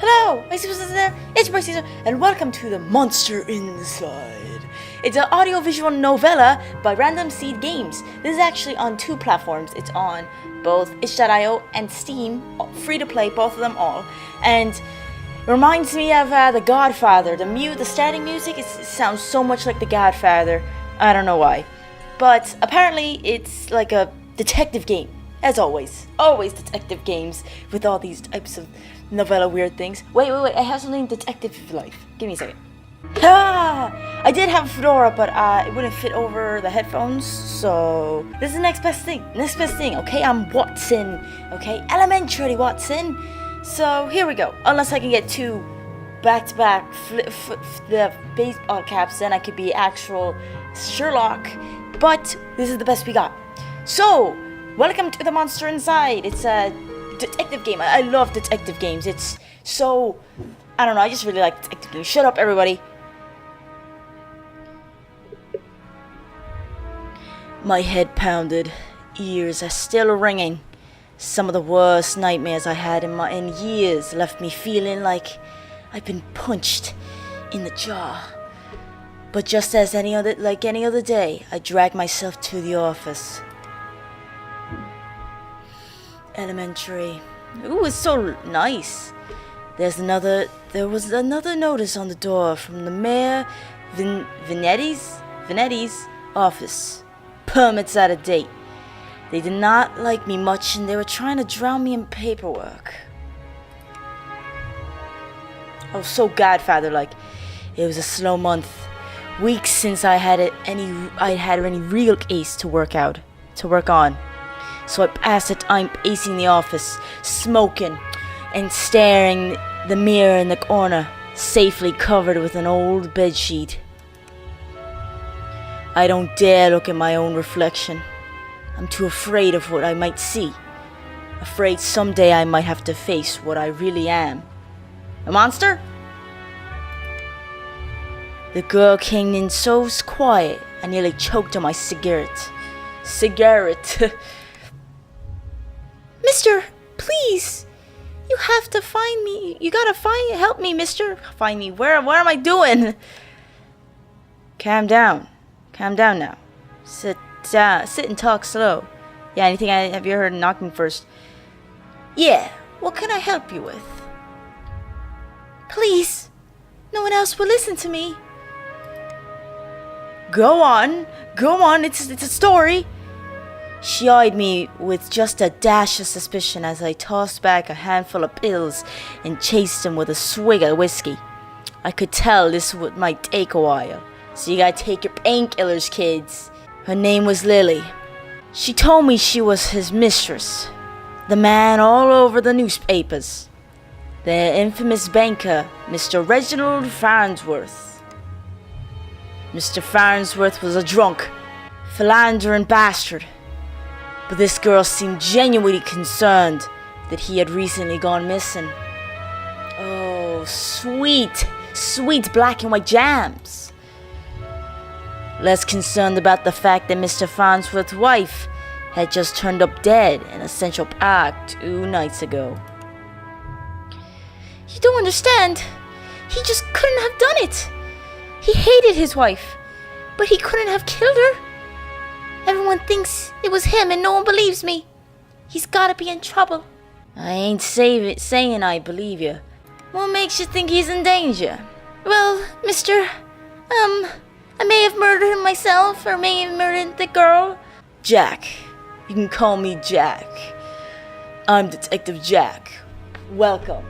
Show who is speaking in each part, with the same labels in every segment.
Speaker 1: Hello, my SuperSeizer, it's SuperSeizer, and welcome to The Monster Inside. It's an audio-visual novella by Random Seed Games. This is actually on two platforms. It's on both itch.io and Steam, free to play, both of them all. And it reminds me of The Godfather. The starting music, it sounds so much like The Godfather. I don't know why. But apparently it's like a detective game. As always detective games with all these types of novella weird things. Wait, I have something detective life. Give me a second. I did have a fedora, but it wouldn't fit over the headphones, so this is the next best thing, okay? I'm Watson, okay? Elementary Watson. So here we go. Unless I can get two back-to-back the baseball caps, then I could be actual Sherlock, but this is the best we got. So, welcome to The Monster Inside. It's a detective game. I love detective games. It's so... I don't know, I just really like detective games. Shut up, everybody. My head pounded. Ears are still ringing. Some of the worst nightmares I had in years left me feeling like I've been punched in the jaw. But just as any other day, I dragged myself to the office. Elementary. Ooh, it's so nice. There was another notice on the door from the Mayor Vinetti's office. Permits out of date. They did not like me much, and they were trying to drown me in paperwork. Oh, so Godfather-like. It was a slow month. Weeks since I had any real case to work on. So I passed the time pacing the office, smoking, and staring the mirror in the corner, safely covered with an old bedsheet. I don't dare look at my own reflection. I'm too afraid of what I might see. Afraid someday I might have to face what I really am. A monster? The girl came in so quiet, I nearly choked on my cigarette. Mister, please. You have to find me. You gotta help me, mister. Find me. Where am I doing? Calm down now. Sit and talk slow. Yeah, have you heard knocking first? Yeah, what can I help you with? Please. No one else will listen to me. Go on, it's a story. She eyed me with just a dash of suspicion as I tossed back a handful of pills and chased them with a swig of whiskey. I could tell this might take a while, so you gotta take your painkillers, kids. Her name was Lily. She told me she was his mistress, the man all over the newspapers, the infamous banker, Mr. Reginald Farnsworth. Mr. Farnsworth was a drunk, philandering bastard. But this girl seemed genuinely concerned that he had recently gone missing. Oh, sweet black and white jams. Less concerned about the fact that Mr. Farnsworth's wife had just turned up dead in a Central Park 2 nights ago. You don't understand. He just couldn't have done it. He hated his wife, but he couldn't have killed her. Everyone thinks it was him and no one believes me. He's gotta be in trouble. I ain't saying I believe you. What makes you think he's in danger? Well, mister, I may have murdered him myself, or may have murdered the girl. Jack. You can call me Jack. I'm Detective Jack. Welcome.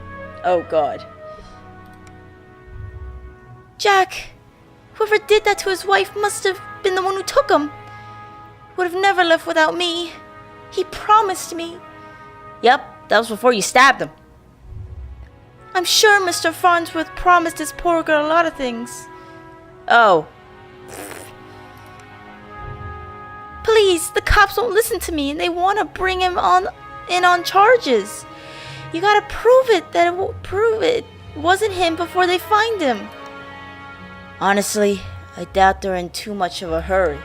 Speaker 1: Oh, God. Jack, whoever did that to his wife must have been the one who took him. Would have never left without me. He promised me. Yep, that was before you stabbed him. I'm sure Mr. Farnsworth promised his poor girl a lot of things. Oh. Please, the cops won't listen to me and they want to bring him on charges. You gotta prove it wasn't him before they find him. Honestly, I doubt they're in too much of a hurry.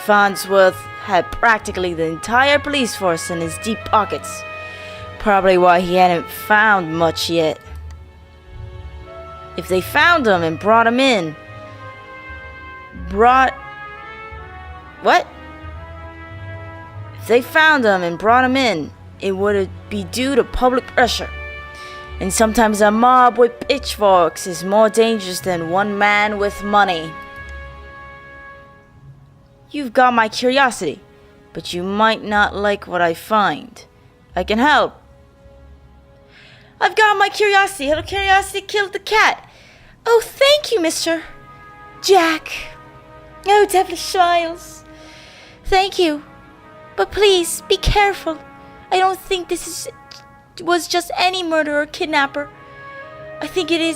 Speaker 1: Farnsworth had practically the entire police force in his deep pockets. Probably why he hadn't found much yet. If they found him and brought him in... What? If they found him and brought him in, it would be due to public pressure. And sometimes a mob with pitchforks is more dangerous than one man with money. You've got my curiosity, but you might not like what I find. I can help. I've got my curiosity. Little curiosity killed the cat. Oh, thank you, Mr. Jack. Oh, devilish smiles. Thank you. But please, be careful. I don't think this was just any murderer or kidnapper. I think it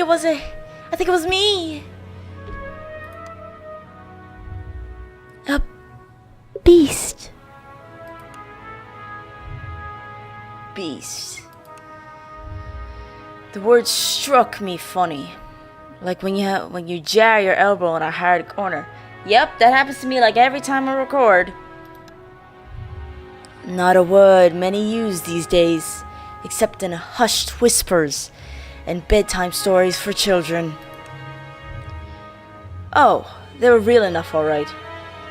Speaker 1: was me. A beast. Beast. The word struck me funny. Like when you jar your elbow on a hard corner. Yep, that happens to me like every time I record. Not a word many use these days, except in hushed whispers and bedtime stories for children. Oh, they were real enough, all right.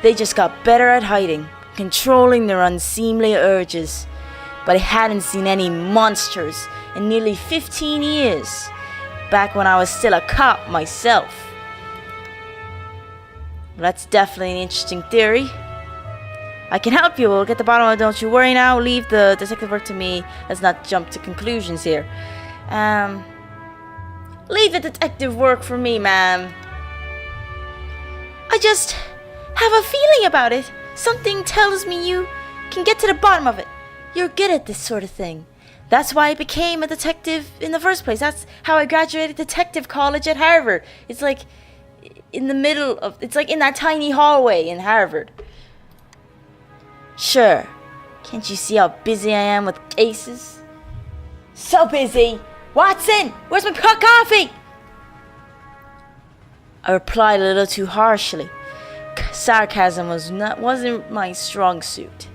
Speaker 1: They just got better at hiding, controlling their unseemly urges. But I hadn't seen any monsters in nearly 15 years, back when I was still a cop myself. Well, that's definitely an interesting theory. I can help you. We'll get the bottom of it. Don't you worry now. Leave the detective work to me. Let's not jump to conclusions here. Leave the detective work for me, ma'am. I just have a feeling about it. Something tells me you can get to the bottom of it. You're good at this sort of thing. That's why I became a detective in the first place. That's how I graduated detective college at Harvard. It's like in the middle of... It's like in that tiny hallway in Harvard. Sure. Can't you see how busy I am with cases? So busy. Watson, where's my coffee? I replied a little too harshly. Sarcasm wasn't my strong suit.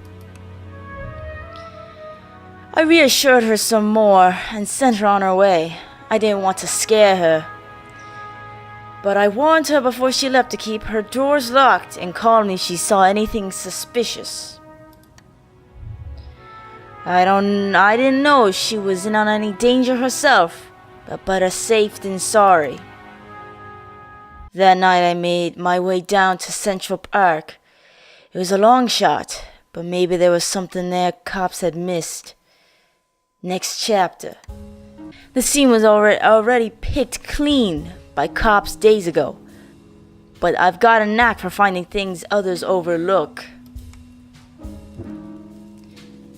Speaker 1: I reassured her some more and sent her on her way. I didn't want to scare her. But I warned her before she left to keep her doors locked and call me if she saw anything suspicious. I didn't know she was in on any danger herself, but better safe than sorry. That night I made my way down to Central Park. It was a long shot, but maybe there was something there cops had missed. Next chapter. The scene was already picked clean by cops days ago, but I've got a knack for finding things others overlook.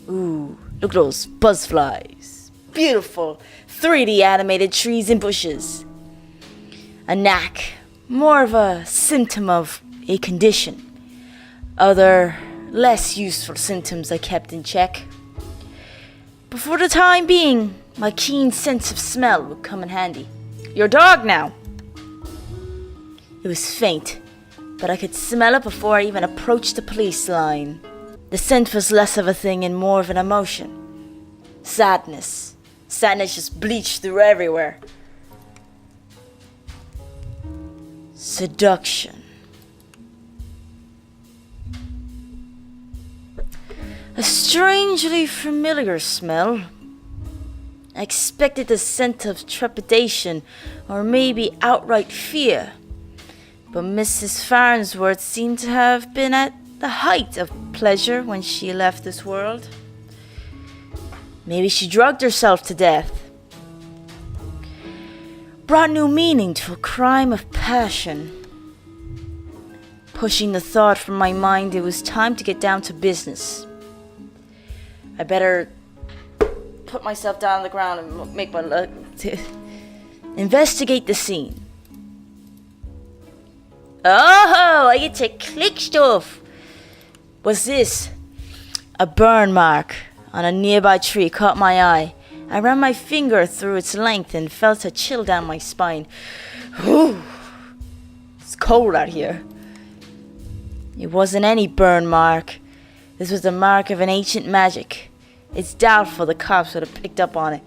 Speaker 1: Ooh, look at those buzzflies. Beautiful 3D animated trees and bushes. A knack, more of a symptom of a condition. Other, less useful symptoms I kept in check. But for the time being, my keen sense of smell would come in handy. Your dog now. It was faint, but I could smell it before I even approached the police line. The scent was less of a thing and more of an emotion. Sadness. Sadness just bleached through everywhere. Seduction. A strangely familiar smell. I expected the scent of trepidation or maybe outright fear. But Mrs. Farnsworth seemed to have been at the height of pleasure when she left this world. Maybe she drugged herself to death. Brought new meaning to a crime of passion. Pushing the thought from my mind, it was time to get down to business. I better put myself down on the ground and make my investigate the scene. Oh, I get to click stuff. What's this? A burn mark on a nearby tree caught my eye. I ran my finger through its length and felt a chill down my spine. Whew. It's cold out here. It wasn't any burn mark. This was the mark of an ancient magic. It's doubtful the cops would have picked up on it.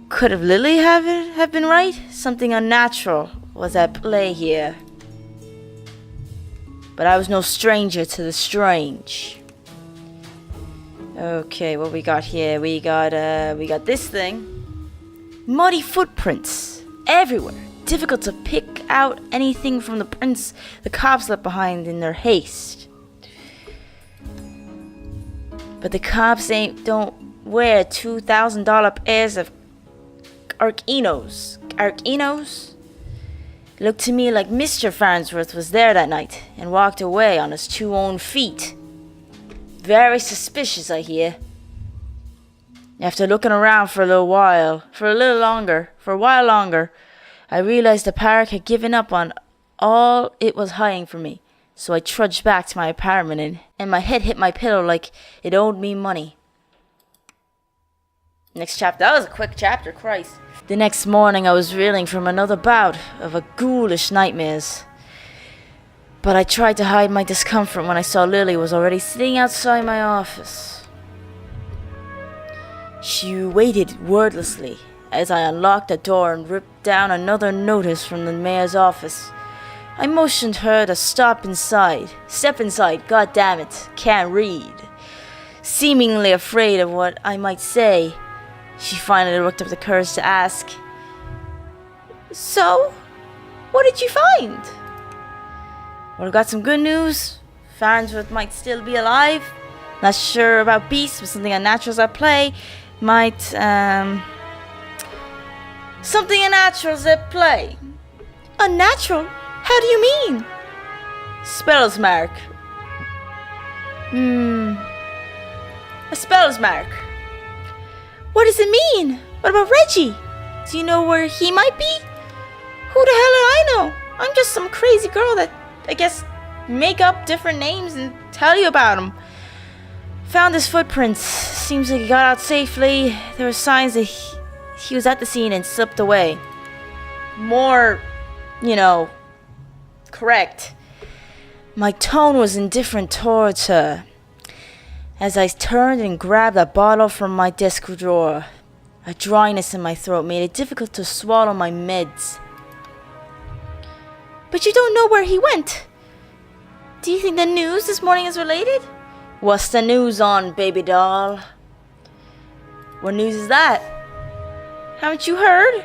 Speaker 1: Could have Lily have been right? Something unnatural was at play here. But I was no stranger to the strange. Okay, what we got here? We got this thing. Muddy footprints everywhere. Difficult to pick out anything from the prints the cops left behind in their haste. But the cops don't wear $2,000 pairs of Arkinos. Arkinos? It looked to me like Mr. Farnsworth was there that night and walked away on his 2 own feet. Very suspicious, I hear. After looking around for a while longer, I realized the park had given up on all it was hiding from me. So I trudged back to my apartment and my head hit my pillow like it owed me money. Next chapter. That was a quick chapter, Christ. The next morning I was reeling from another bout of a ghoulish nightmares. But I tried to hide my discomfort when I saw Lily was already sitting outside my office. She waited wordlessly as I unlocked the door and ripped down another notice from the mayor's office. I motioned her to step inside, god damn it, can't read. Seemingly afraid of what I might say, she finally worked up the courage to ask, "So, what did you find?" "Well, I've got some good news. Farnsworth might still be alive. Not sure about beasts, but something unnatural's at play. Something unnatural's at play." "Unnatural? How do you mean?" "Spell's mark." A spell's mark. "What does it mean? What about Reggie? Do you know where he might be?" "Who the hell do I know? I'm just some crazy girl that, I guess, make up different names and tell you about them. Found his footprints. Seems like he got out safely. There were signs that he was at the scene and slipped away." More, correct. My tone was indifferent towards her as I turned and grabbed a bottle from my desk drawer. A dryness in my throat made it difficult to swallow my meds. "But you don't know where he went. Do you think the news this morning is related?" "What's the news on, baby doll?" "What news is that?" "Haven't you heard?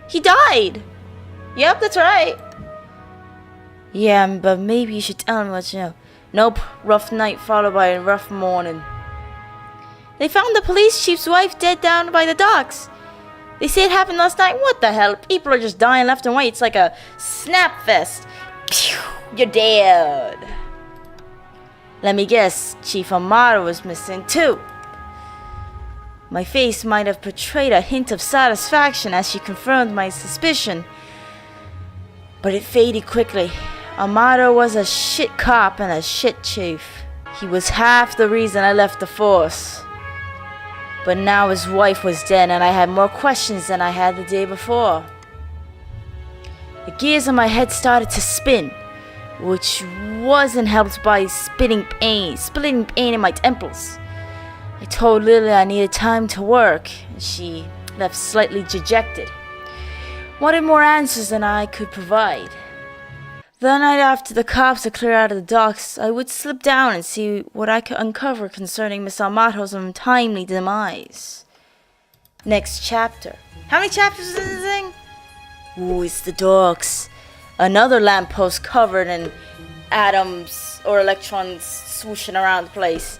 Speaker 1: He died." "Yep, that's right." "Yeah, but maybe you should tell me what you know." "Nope, rough night followed by a rough morning." "They found the police chief's wife dead down by the docks. They say it happened last night." "What the hell? People are just dying left and right. It's like a snap fest." "Phew, you're dead." "Let me guess, Chief Amaro was missing too." My face might have portrayed a hint of satisfaction as she confirmed my suspicion, but it faded quickly. Amaro was a shit cop and a shit chief. He was half the reason I left the force. But now his wife was dead and I had more questions than I had the day before. The gears in my head started to spin, which wasn't helped by splitting pain in my temples. I told Lily I needed time to work, and she left slightly dejected. Wanted more answers than I could provide. The night after the cops had cleared out of the docks, I would slip down and see what I could uncover concerning Miss Amato's untimely demise. Next chapter. How many chapters is this thing? Ooh, it's the docks. Another lamppost covered in atoms or electrons swooshing around the place.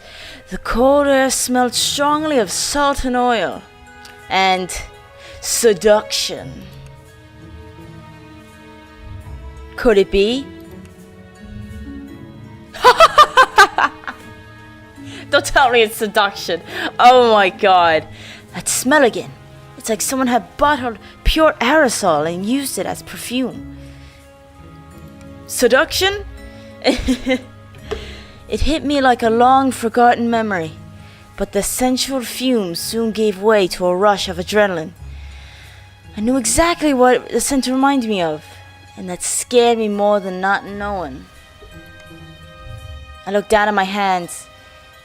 Speaker 1: The cold air smelled strongly of salt and oil. And seduction. Could it be? Don't tell me it's seduction. Oh my god. That smell again. It's like someone had bottled pure aerosol and used it as perfume. Seduction? It hit me like a long forgotten memory, but the sensual fumes soon gave way to a rush of adrenaline. I knew exactly what the scent reminded me of, and that scared me more than not knowing. I looked down at my hands,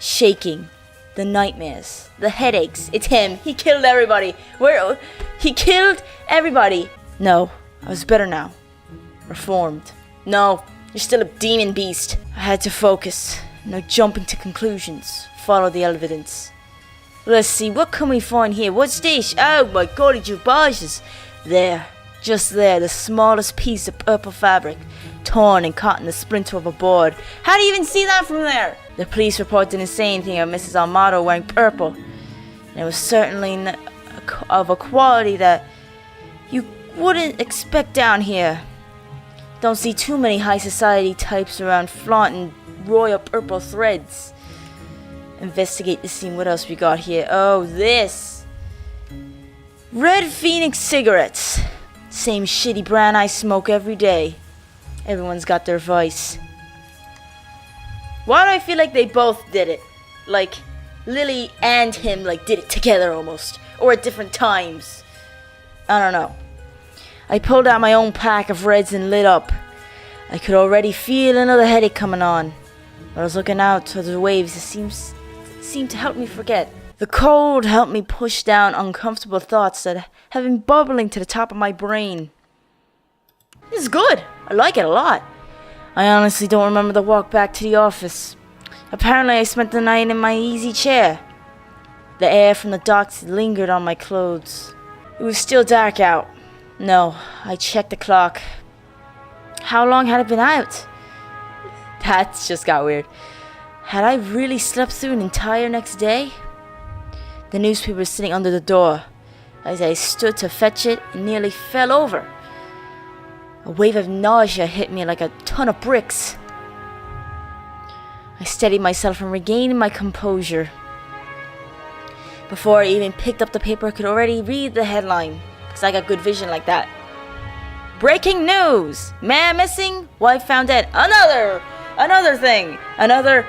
Speaker 1: shaking, The nightmares, the headaches. It's him. He killed everybody. He killed everybody. No, I was better now. Reformed. No, you're still a demon beast. I had to focus. No jumping to conclusions. Follow the evidence. Let's see, what can we find here? What's this? Oh my god, it's JjEphixa. There, just there, the smallest piece of purple fabric, torn and caught in the splinter of a board. How do you even see that from there? The police report didn't say anything of Mrs. Amato wearing purple. And it was certainly of a quality that you wouldn't expect down here. Don't see too many high society types around flaunting royal purple threads. Investigate the scene. What else we got here? Oh, this. Red Phoenix cigarettes. Same shitty brand I smoke every day. Everyone's got their vice. Why do I feel like they both did it? Like, Lily and him, like, did it together almost. Or at different times. I don't know. I pulled out my own pack of reds and lit up. I could already feel another headache coming on. When I was looking out to the waves, it seemed to help me forget. The cold helped me push down uncomfortable thoughts that have been bubbling to the top of my brain. This is good. I like it a lot. I honestly don't remember the walk back to the office. Apparently I spent the night in my easy chair. The air from the docks lingered on my clothes. It was still dark out. No, I checked the clock. How long had it been out? That just got weird. Had I really slept through an entire next day? The newspaper was sitting under the door. As I stood to fetch it, it nearly fell over. A wave of nausea hit me like a ton of bricks. I steadied myself and regained my composure. Before I even picked up the paper, I could already read the headline, because I got good vision like that. Breaking news! Man missing, wife found dead. Another thing. Another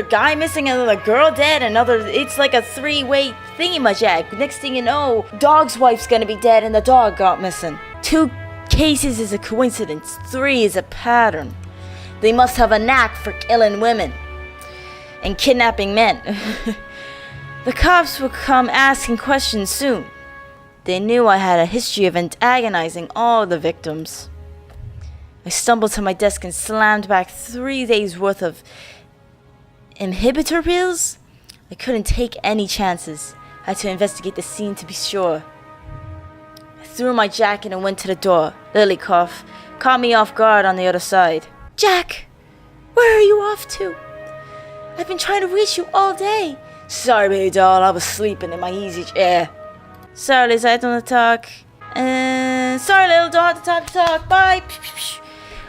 Speaker 1: guy missing, another girl dead, it's like a three-way thingy-majig. Next thing you know, dog's wife's gonna be dead and the dog got missing. 2 cases is a coincidence. 3 is a pattern. They must have a knack for killing women and kidnapping men. The cops would come asking questions soon. They knew I had a history of antagonizing all the victims. I stumbled to my desk and slammed back 3 days worth of inhibitor pills. I couldn't take any chances. I had to investigate the scene to be sure. I threw my jacket and went to the door. Lily caught me off guard on the other side. Jack, where are you off to? I've been trying to reach you all day. Sorry, baby doll, I was sleeping in my easy chair. Sorry, Liz, I don't want to talk. Sorry, little doll, to talk. Bye.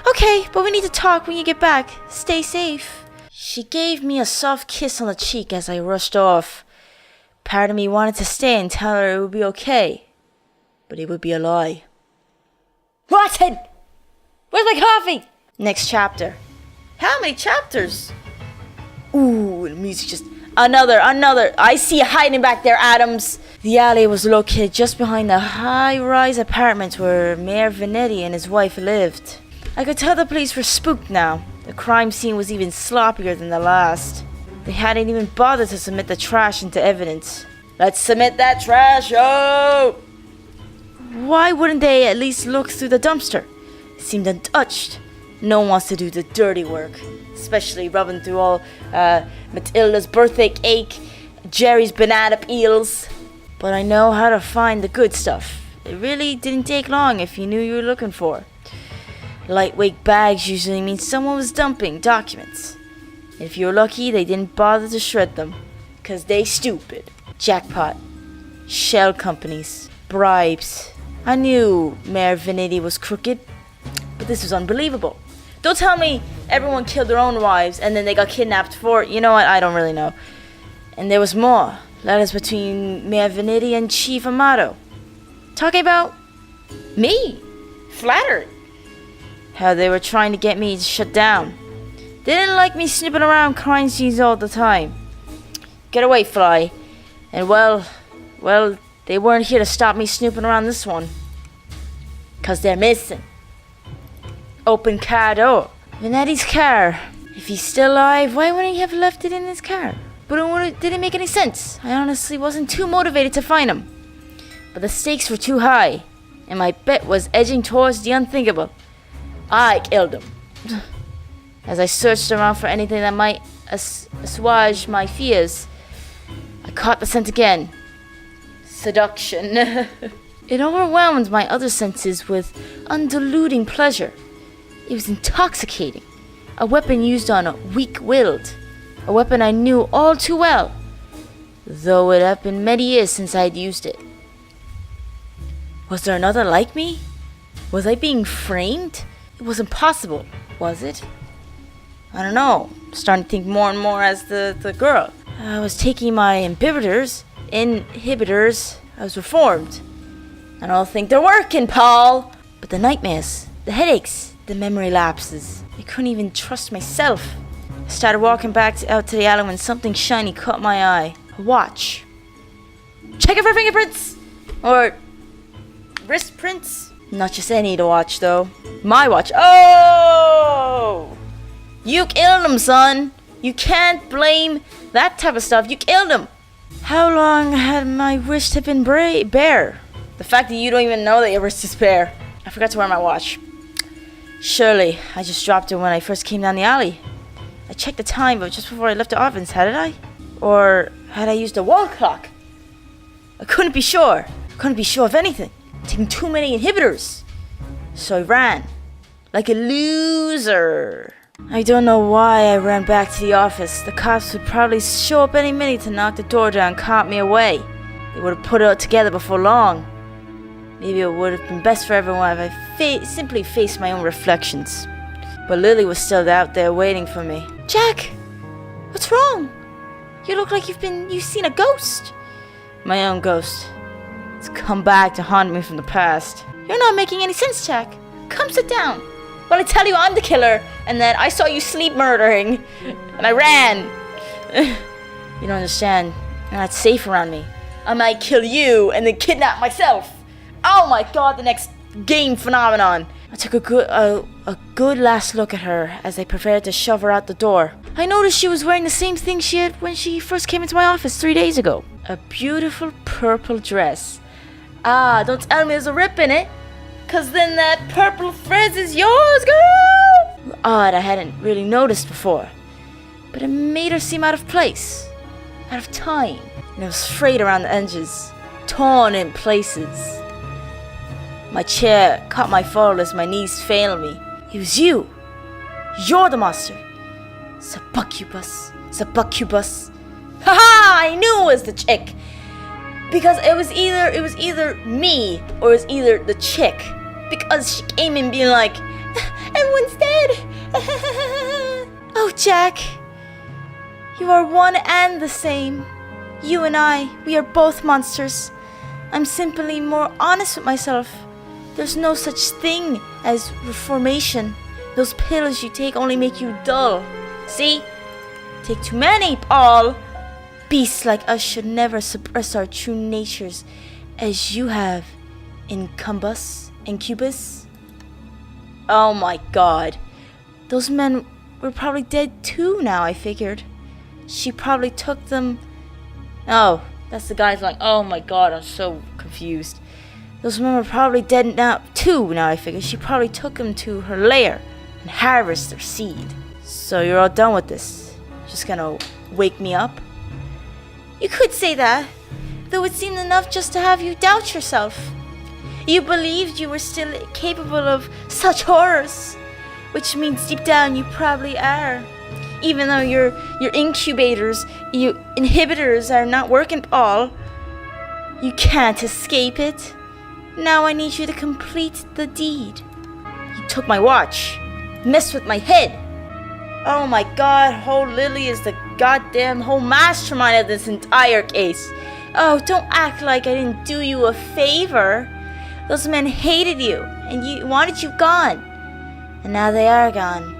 Speaker 1: Okay, but we need to talk when you get back. Stay safe. She gave me a soft kiss on the cheek as I rushed off. Part of me wanted to stay and tell her it would be okay. But it would be a lie. Rotten! Where's my coffee? Next chapter. How many chapters? Ooh, the music just... Another. I see you hiding back there, Adams. The alley was located just behind the high-rise apartment where Mayor Venetti and his wife lived. I could tell the police were spooked now. The crime scene was even sloppier than the last. They hadn't even bothered to submit the trash into evidence. Let's submit that trash, oh! Why wouldn't they at least look through the dumpster? It seemed untouched. No one wants to do the dirty work. Especially rubbing through all Matilda's birthday cake, Jerry's banana peels. But I know how to find the good stuff. It really didn't take long if you knew you were looking for. Lightweight bags usually mean someone was dumping documents. If you're lucky, they didn't bother to shred them. 'Cause they stupid. Jackpot. Shell companies. Bribes. I knew Mayor Venetti was crooked. But this was unbelievable. Don't tell me everyone killed their own wives and then they got kidnapped for... You know what? I don't really know. And there was more. Letters between Mayor Venetti and Chief Amato. Talking about... me. Flattered. How they were trying to get me to shut down. They didn't like me snipping around crime scenes all the time. Get away, Fly. And well, they weren't here to stop me snooping around this one. 'Cause they're missing. Open car door. Venetti's car. If he's still alive, why wouldn't he have left it in his car? but it didn't make any sense. I honestly wasn't too motivated to find him. But the stakes were too high, and my bet was edging towards the unthinkable. I killed him. As I searched around for anything that might assuage my fears, I caught the scent again. Seduction. It overwhelmed my other senses with undiluting pleasure. It was intoxicating. A weapon used on a weak-willed. A weapon I knew all too well, though it had been many years since I had used it. Was there another like me? Was I being framed? It wasn't possible, was it? I don't know. I'm starting to think more and more as the girl. I was taking my inhibitors. I was reformed. I don't think they're working, Paul. But the nightmares, the headaches, the memory lapses. I couldn't even trust myself. I started walking back out to the alley when something shiny caught my eye. A watch. Check it for fingerprints! Or wrist prints? Not just any watch, though. My watch. Oh! You killed him, son. You can't blame that type of stuff. You killed him. How long had my wrist have been bare? The fact that you don't even know that your wrist is bare. I forgot to wear my watch. Surely, I just dropped it when I first came down the alley. I checked the time, but just before I left the office, hadn't I? Or had I used a wall clock? I couldn't be sure. I couldn't be sure of anything. Taking too many inhibitors. So I ran. Like a loser. I don't know why I ran back to the office. The cops would probably show up any minute to knock the door down and cart me away. They would have put it all together before long. Maybe it would have been best for everyone if I simply faced my own reflections. But Lily was still out there waiting for me. Jack! What's wrong? You look like you've seen a ghost. My own ghost. It's come back to haunt me from the past. You're not making any sense, Jack. Come sit down. Well, I tell you I'm the killer, and that I saw you sleep murdering, and I ran. You don't understand. You're not safe around me. I might kill you and then kidnap myself. Oh my god, the next game phenomenon. I took a good last look at her as I prepared to shove her out the door. I noticed she was wearing the same thing she had when she first came into my office 3 days ago. A beautiful purple dress. Ah, don't tell me there's a rip in it. 'Cause then that purple frizz is yours, girl! Odd, I hadn't really noticed before. But it made her seem out of place. Out of time. And it was frayed around the edges. Torn in places. My chair caught my fall as my knees failed me. It was you. You're the monster. Succubus. Succubus. Haha! I knew it was the chick. Because it was either me or it was either the chick. Because she came in being like, everyone's dead. Oh, Jack. You are one and the same. You and I, we are both monsters. I'm simply more honest with myself. There's no such thing as reformation. Those pills you take only make you dull. See? Take too many, Paul. Beasts like us should never suppress our true natures as you have, Incubus. Oh my god. Those men were probably dead too now, I figured. She probably took them... Oh, that's the guy's like, oh my god, I'm so confused. Those men were probably dead now too now, I figured. She probably took them to her lair and harvested their seed. So you're all done with this? Just gonna wake me up? You could say that, though it seemed enough just to have you doubt yourself. You believed you were still capable of such horrors, which means deep down you probably are. Even though your incubators, your inhibitors are not working, Paul. You can't escape it. Now I need you to complete the deed. You took my watch, messed with my head. Oh my god, whole Lily is the goddamn whole mastermind of this entire case. Oh, don't act like I didn't do you a favor. Those men hated you and you wanted you gone. And now they are gone.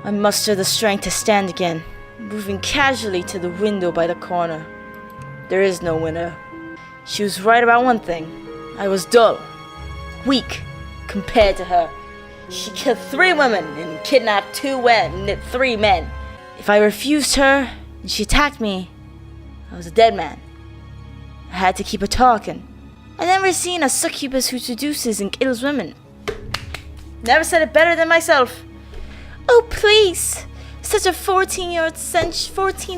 Speaker 1: I mustered the strength to stand again, moving casually to the window by the corner. There is no window. She was right about one thing. I was dull, weak, compared to her. She killed 3 women and kidnapped 3 men. If I refused her and she attacked me, I was a dead man. I had to keep her talking. I never seen a succubus who seduces and kills women. Never said it better than myself. Oh please, such a 14th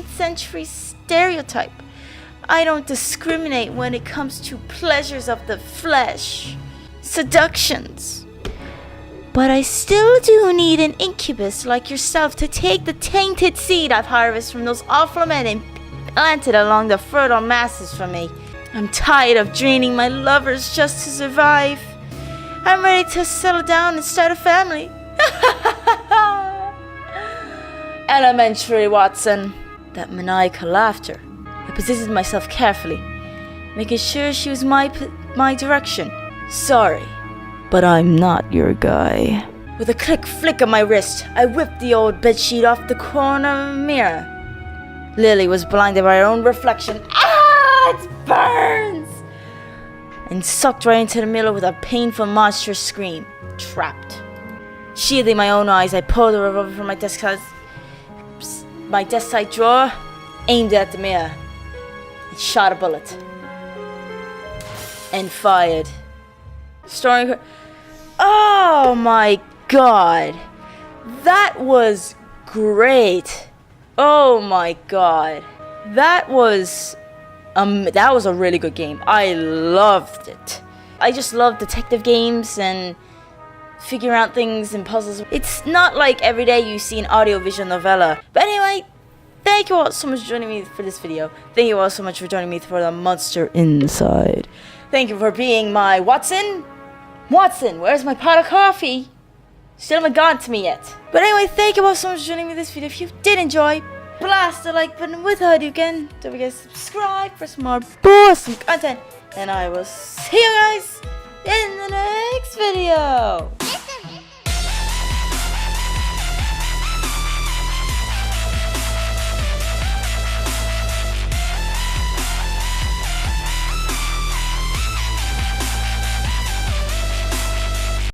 Speaker 1: century stereotype. I don't discriminate when it comes to pleasures of the flesh, seductions. But I still do need an incubus like yourself to take the tainted seed I've harvested from those awful men and plant it along the fertile masses for me. I'm tired of draining my lovers just to survive. I'm ready to settle down and start a family. Elementary, Watson. That maniacal laughter. I positioned myself carefully, making sure she was my direction. Sorry, but I'm not your guy. With a quick flick of my wrist, I whipped the old bedsheet off the corner of a mirror. Lily was blinded by her own reflection. Ah, it burns! And sucked right into the mirror with a painful, monstrous scream. Trapped. Shielding my own eyes, I pulled the revolver from my desk side drawer, aimed it at the mirror, and shot a bullet. And fired. Storing her. Oh my god! That was great! Oh my god! That was a really good game. I loved it. I just love detective games and figuring out things and puzzles. It's not like every day you see an audiovisual novella. But anyway, thank you all so much for joining me for this video. Thank you all so much for joining me for the Monster Inside. Thank you for being my Watson. Watson, where's my pot of coffee? Still haven't gotten to me yet. But anyway, thank you all so much for joining me this video. If you did enjoy, blast the like button without you again. Don't forget to subscribe for some more awesome content. And I will see you guys in the next video.